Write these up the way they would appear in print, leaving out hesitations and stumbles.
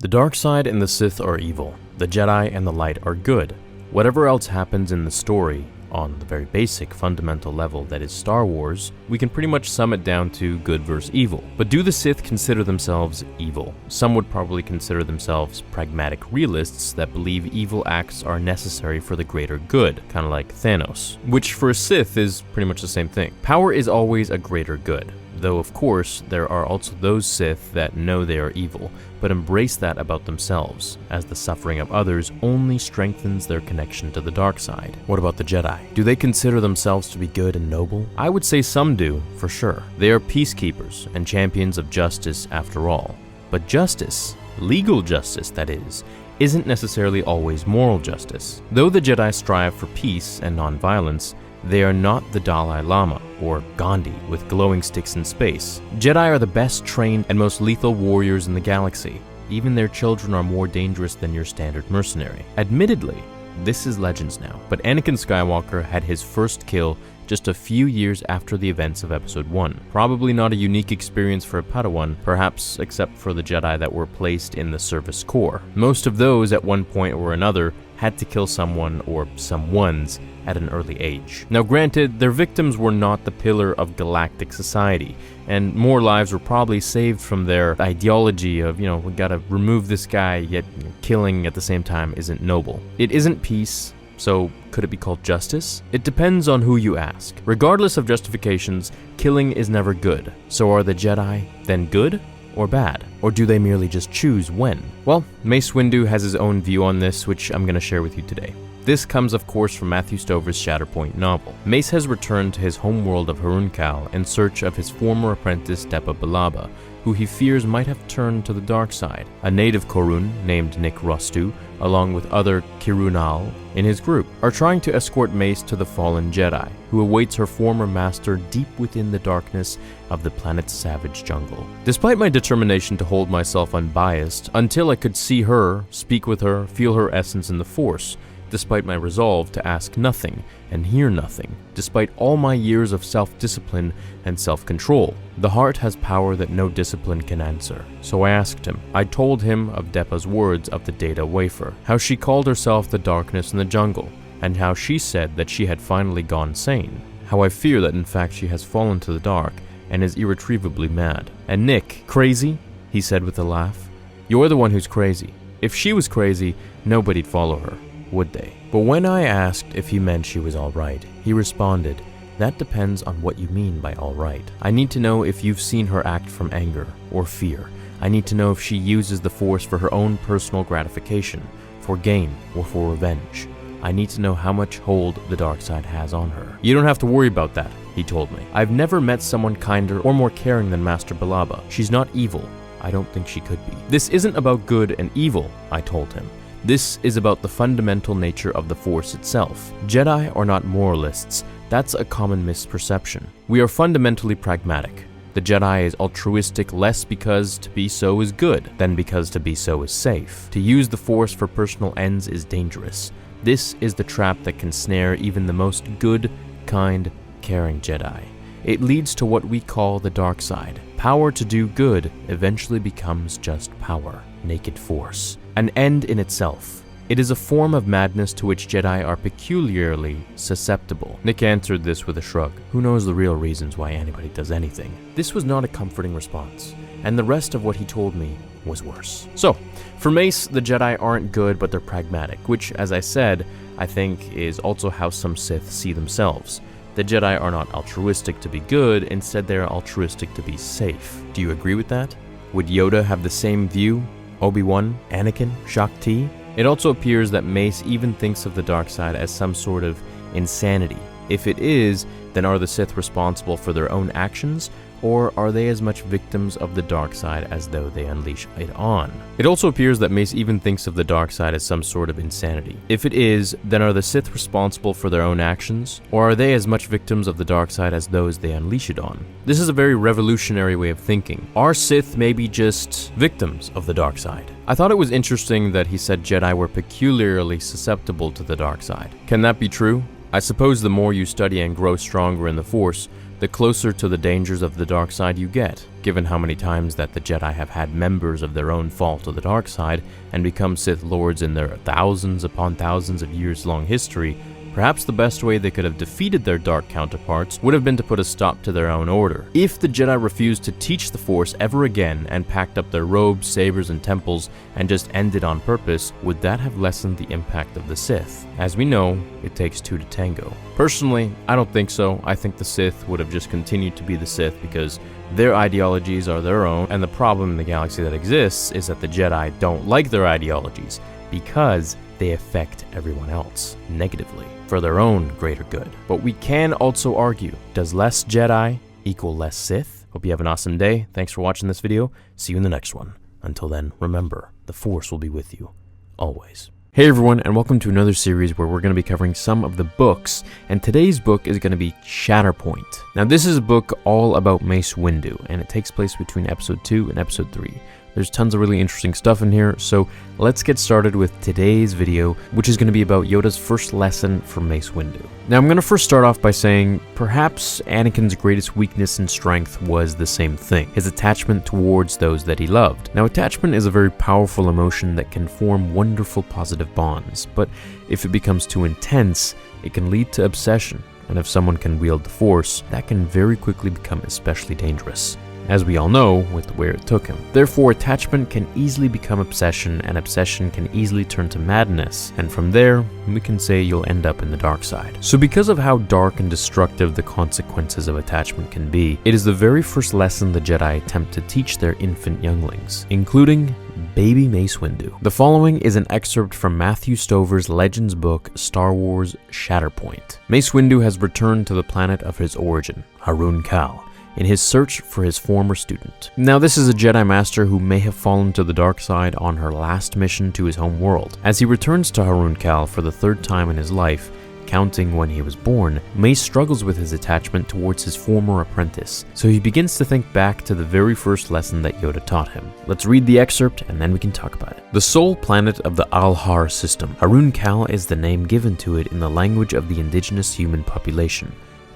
The dark side and the Sith are evil. The Jedi and the light are good. Whatever else happens in the story, on the very basic fundamental level that is Star Wars, we can pretty much sum it down to good versus evil. But do the Sith consider themselves evil? Some would probably consider themselves pragmatic realists that believe evil acts are necessary for the greater good, kind of like Thanos, which for a Sith is pretty much the same thing. Power is always a greater good, though of course there are also those Sith that know they are evil, but embrace that about themselves, as the suffering of others only strengthens their connection to the dark side. What about the Jedi? Do they consider themselves to be good and noble? I would say some do, for sure. They are peacekeepers and champions of justice after all. But justice, legal justice that is, isn't necessarily always moral justice. Though the Jedi strive for peace and non-violence, they are not the Dalai Lama or Gandhi with glowing sticks in space. Jedi are the best trained and most lethal warriors in the galaxy. Even their children are more dangerous than your standard mercenary. Admittedly, this is Legends now, but Anakin Skywalker had his first kill just a few years after the events of Episode 1. Probably not a unique experience for a Padawan, perhaps except for the Jedi that were placed in the Service Corps. Most of those at one point or another had to kill someone or someones at an early age. Now granted, their victims were not the pillar of galactic society, and more lives were probably saved from their ideology of, we gotta remove this guy, yet killing at the same time isn't noble. It isn't peace, so could it be called justice? It depends on who you ask. Regardless of justifications, killing is never good. So are the Jedi then good or bad? Or do they merely just choose when? Well, Mace Windu has his own view on this, which I'm going to share with you today. This comes, of course, from Matthew Stover's Shatterpoint novel. Mace has returned to his homeworld of Harunkal in search of his former apprentice Depa Billaba, who he fears might have turned to the dark side. A native Korun named Nick Rostu, along with other Kirunal in his group, are trying to escort Mace to the fallen Jedi, who awaits her former master deep within the darkness of the planet's savage jungle. Despite my determination to hold myself unbiased, until I could see her, speak with her, feel her essence in the Force, despite my resolve to ask nothing and hear nothing, despite all my years of self-discipline and self-control. The heart has power that no discipline can answer. So I asked him. I told him of Depa's words of the Data Wafer, how she called herself the darkness in the jungle, and how she said that she had finally gone sane. How I fear that in fact she has fallen to the dark and is irretrievably mad. And Nick, crazy? He said with a laugh. You're the one who's crazy. If she was crazy, nobody'd follow her, would they? But when I asked if he meant she was alright, he responded, that depends on what you mean by alright. I need to know if you've seen her act from anger or fear. I need to know if she uses the Force for her own personal gratification, for gain or for revenge. I need to know how much hold the dark side has on her. You don't have to worry about that, he told me. I've never met someone kinder or more caring than Master Billaba. She's not evil. I don't think she could be. This isn't about good and evil, I told him. This is about the fundamental nature of the Force itself. Jedi are not moralists. That's a common misperception. We are fundamentally pragmatic. The Jedi is altruistic less because to be so is good than because to be so is safe. To use the Force for personal ends is dangerous. This is the trap that can snare even the most good, kind, caring Jedi. It leads to what we call the dark side. Power to do good eventually becomes just power, naked force, an end in itself. It is a form of madness to which Jedi are peculiarly susceptible. Nick answered this with a shrug. Who knows the real reasons why anybody does anything? This was not a comforting response, and the rest of what he told me was worse. So, for Mace, the Jedi aren't good, but they're pragmatic, which, as I said, I think is also how some Sith see themselves. The Jedi are not altruistic to be good, instead they are altruistic to be safe. Do you agree with that? Would Yoda have the same view? Obi-Wan? Anakin? Shakti? It also appears that Mace even thinks of the dark side as some sort of insanity. If it is, then are the Sith responsible for their own actions, or are they as much victims of the dark side as though they unleash it on? It also appears that Mace even thinks of the dark side as some sort of insanity. If it is, then are the Sith responsible for their own actions, or are they as much victims of the dark side as those they unleash it on? This is a very revolutionary way of thinking. Are Sith maybe just victims of the dark side? I thought it was interesting that he said Jedi were peculiarly susceptible to the dark side. Can that be true? I suppose the more you study and grow stronger in the Force, the closer to the dangers of the dark side you get. Given how many times that the Jedi have had members of their own fall to the dark side and become Sith Lords in their thousands upon thousands of years-long history, perhaps the best way they could have defeated their dark counterparts would have been to put a stop to their own order. If the Jedi refused to teach the Force ever again and packed up their robes, sabers, and temples and just ended on purpose, would that have lessened the impact of the Sith? As we know, it takes two to tango. Personally, I don't think so. I think the Sith would have just continued to be the Sith because their ideologies are their own, and the problem in the galaxy that exists is that the Jedi don't like their ideologies because they affect everyone else negatively for their own greater good. But we can also argue, does less Jedi equal less Sith? Hope you have an awesome day. Thanks for watching this video. See you in the next one. Until then, remember, the Force will be with you, always. Hey everyone, and welcome to another series where we're going to be covering some of the books, and today's book is going to be Shatterpoint. Now this is a book all about Mace Windu, and it takes place between episode 2 and episode 3. There's tons of really interesting stuff in here, so let's get started with today's video, which is going to be about Yoda's first lesson for Mace Windu. Now I'm going to first start off by saying perhaps Anakin's greatest weakness and strength was the same thing, his attachment towards those that he loved. Now attachment is a very powerful emotion that can form wonderful positive bonds, but if it becomes too intense, it can lead to obsession, and if someone can wield the Force, that can very quickly become especially dangerous, as we all know with where it took him. Therefore, attachment can easily become obsession, and obsession can easily turn to madness, and from there, we can say you'll end up in the dark side. So because of how dark and destructive the consequences of attachment can be, it is the very first lesson the Jedi attempt to teach their infant younglings, including baby Mace Windu. The following is an excerpt from Matthew Stover's Legends book, Star Wars Shatterpoint. Mace Windu has returned to the planet of his origin, Harun Kal, in his search for his former student. Now this is a Jedi Master who may have fallen to the dark side on her last mission to his home world. As he returns to Harun Kal for the third time in his life, counting when he was born, Mace struggles with his attachment towards his former apprentice, so he begins to think back to the very first lesson that Yoda taught him. Let's read the excerpt and then we can talk about it. The sole planet of the Alhar system, Harun Kal is the name given to it in the language of the indigenous human population,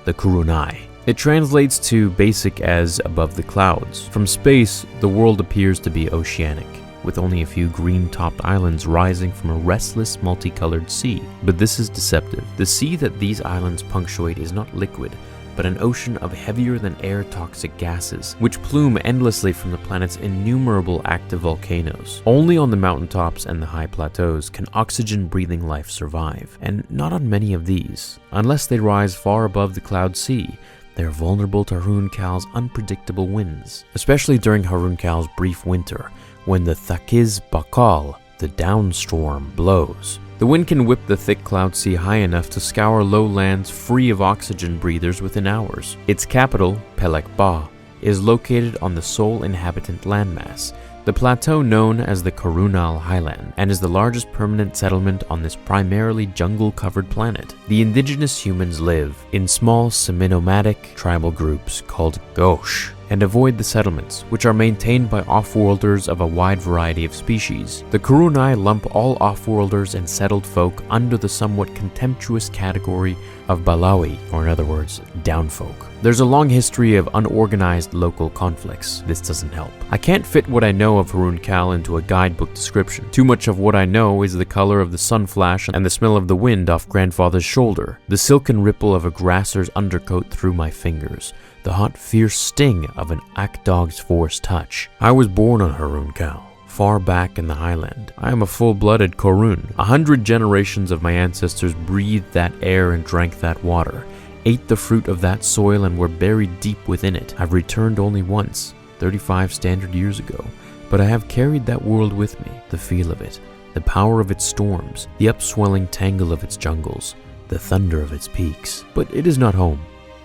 the Kurunai. It translates to basic as above the clouds. From space, the world appears to be oceanic, with only a few green-topped islands rising from a restless, multicolored sea. But this is deceptive. The sea that these islands punctuate is not liquid, but an ocean of heavier-than-air toxic gases, which plume endlessly from the planet's innumerable active volcanoes. Only on the mountaintops and the high plateaus can oxygen-breathing life survive, and not on many of these. Unless they rise far above the cloud sea, they are vulnerable to Harun Kal's unpredictable winds, especially during Harun Kal's brief winter, when the Thakiz Bakal, the downstorm, blows. The wind can whip the thick cloud sea high enough to scour lowlands free of oxygen breathers within hours. Its capital, Pelek Ba, is located on the sole inhabitant landmass, the plateau known as the Kurunal Highland, and is the largest permanent settlement on this primarily jungle-covered planet. The indigenous humans live in small semi-nomadic tribal groups called Gauche, and avoid the settlements, which are maintained by off-worlders of a wide variety of species. The Kurunai lump all off-worlders and settled folk under the somewhat contemptuous category of Balawi, or in other words, downfolk. There's a long history of unorganized local conflicts. This doesn't help. I can't fit what I know of Harun Kal into a guidebook description. Too much of what I know is the color of the sun flash and the smell of the wind off grandfather's shoulder, the silken ripple of a grasser's undercoat through my fingers, the hot, fierce sting of an Akdog's Force touch. I was born on Harun Kal, far back in the highland. I am a full-blooded Korun. 100 generations of my ancestors breathed that air and drank that water, ate the fruit of that soil and were buried deep within it. I've returned only once, 35 standard years ago, but I have carried that world with me, the feel of it, the power of its storms, the upswelling tangle of its jungles, the thunder of its peaks. But it is not home.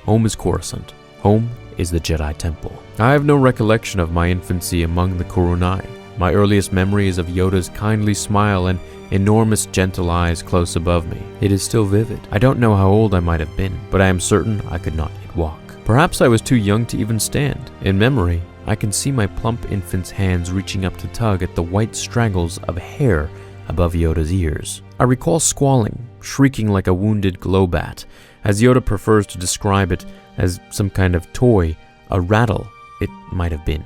Home is Coruscant. Home is the Jedi Temple. I have no recollection of my infancy among the Kurunai. My earliest memory is of Yoda's kindly smile and enormous gentle eyes close above me. It is still vivid. I don't know how old I might have been, but I am certain I could not yet walk. Perhaps I was too young to even stand. In memory, I can see my plump infant's hands reaching up to tug at the white straggles of hair above Yoda's ears. I recall squalling, shrieking like a wounded glowbat. As Yoda prefers to describe it as some kind of toy, a rattle, it might have been,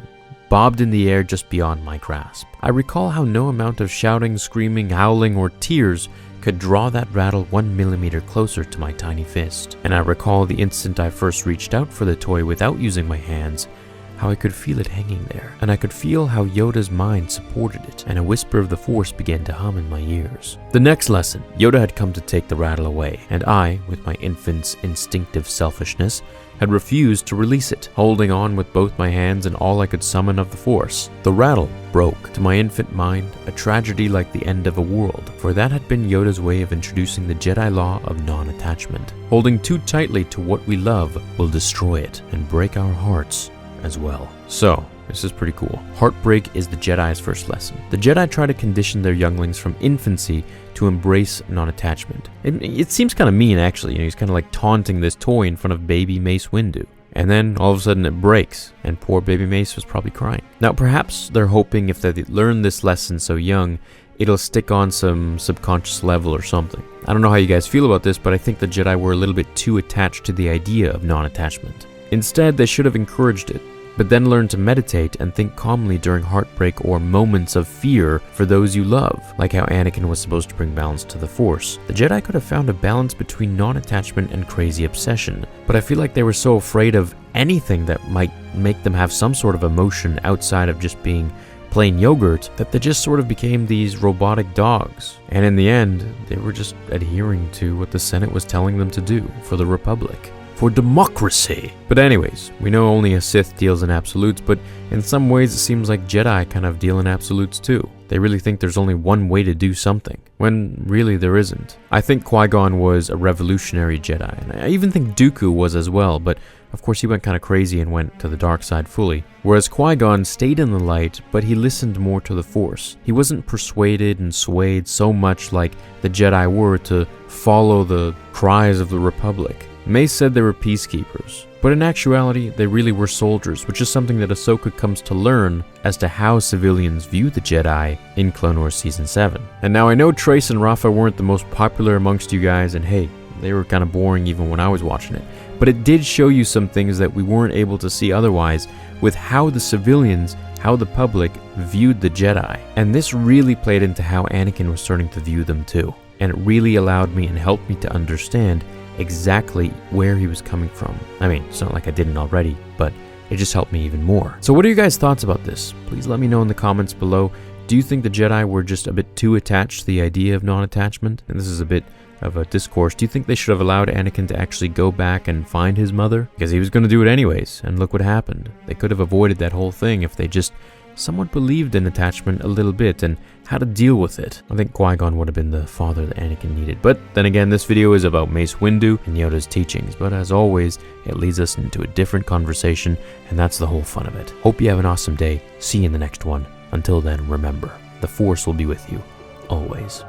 bobbed in the air just beyond my grasp. I recall how no amount of shouting, screaming, howling, or tears could draw that rattle 1 millimeter closer to my tiny fist. And I recall the instant I first reached out for the toy without using my hands, how I could feel it hanging there, and I could feel how Yoda's mind supported it, and a whisper of the Force began to hum in my ears. The next lesson, Yoda had come to take the rattle away, and I, with my infant's instinctive selfishness, had refused to release it, holding on with both my hands and all I could summon of the Force. The rattle broke, to my infant mind, a tragedy like the end of a world, for that had been Yoda's way of introducing the Jedi law of non-attachment. Holding too tightly to what we love will destroy it and break our hearts as well. So, this is pretty cool. Heartbreak is the Jedi's first lesson. The Jedi try to condition their younglings from infancy to embrace non-attachment. It seems kind of mean, actually. He's kind of like taunting this toy in front of baby Mace Windu. And then, all of a sudden, it breaks, and poor baby Mace was probably crying. Now, perhaps they're hoping if they learn this lesson so young, it'll stick on some subconscious level or something. I don't know how you guys feel about this, but I think the Jedi were a little bit too attached to the idea of non-attachment. Instead, they should have encouraged it, but then learn to meditate and think calmly during heartbreak or moments of fear for those you love, like how Anakin was supposed to bring balance to the Force. The Jedi could have found a balance between non-attachment and crazy obsession, but I feel like they were so afraid of anything that might make them have some sort of emotion outside of just being plain yogurt that they just sort of became these robotic dogs. And in the end, they were just adhering to what the Senate was telling them to do for the Republic. For democracy. But anyways, we know only a Sith deals in absolutes, but in some ways it seems like Jedi kind of deal in absolutes too. They really think there's only one way to do something, when really there isn't. I think Qui-Gon was a revolutionary Jedi, and I even think Dooku was as well, but of course he went kind of crazy and went to the dark side fully. Whereas Qui-Gon stayed in the light, but he listened more to the Force. He wasn't persuaded and swayed so much like the Jedi were to follow the cries of the Republic. Mace said they were peacekeepers, but in actuality, they really were soldiers, which is something that Ahsoka comes to learn as to how civilians view the Jedi in Clone Wars Season 7. And now I know Trace and Rafa weren't the most popular amongst you guys, and hey, they were kind of boring even when I was watching it, but it did show you some things that we weren't able to see otherwise with how the civilians, how the public viewed the Jedi. And this really played into how Anakin was starting to view them too, and it really allowed me and helped me to understand exactly where he was coming from. I mean, it's not like I didn't already, but it just helped me even more. So what are you guys' thoughts about this? Please let me know in the comments below. Do you think the Jedi were just a bit too attached to the idea of non-attachment? And this is a bit of a discourse. Do you think they should have allowed Anakin to actually go back and find his mother? Because he was going to do it anyways, and look what happened. They could have avoided that whole thing if they just somewhat believed in attachment a little bit and how to deal with it. I think Qui-Gon would have been the father that Anakin needed. But then again, this video is about Mace Windu and Yoda's teachings. But as always, it leads us into a different conversation, and that's the whole fun of it. Hope you have an awesome day. See you in the next one. Until then, remember, the Force will be with you, always.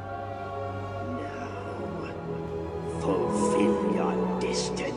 Fulfill your destiny.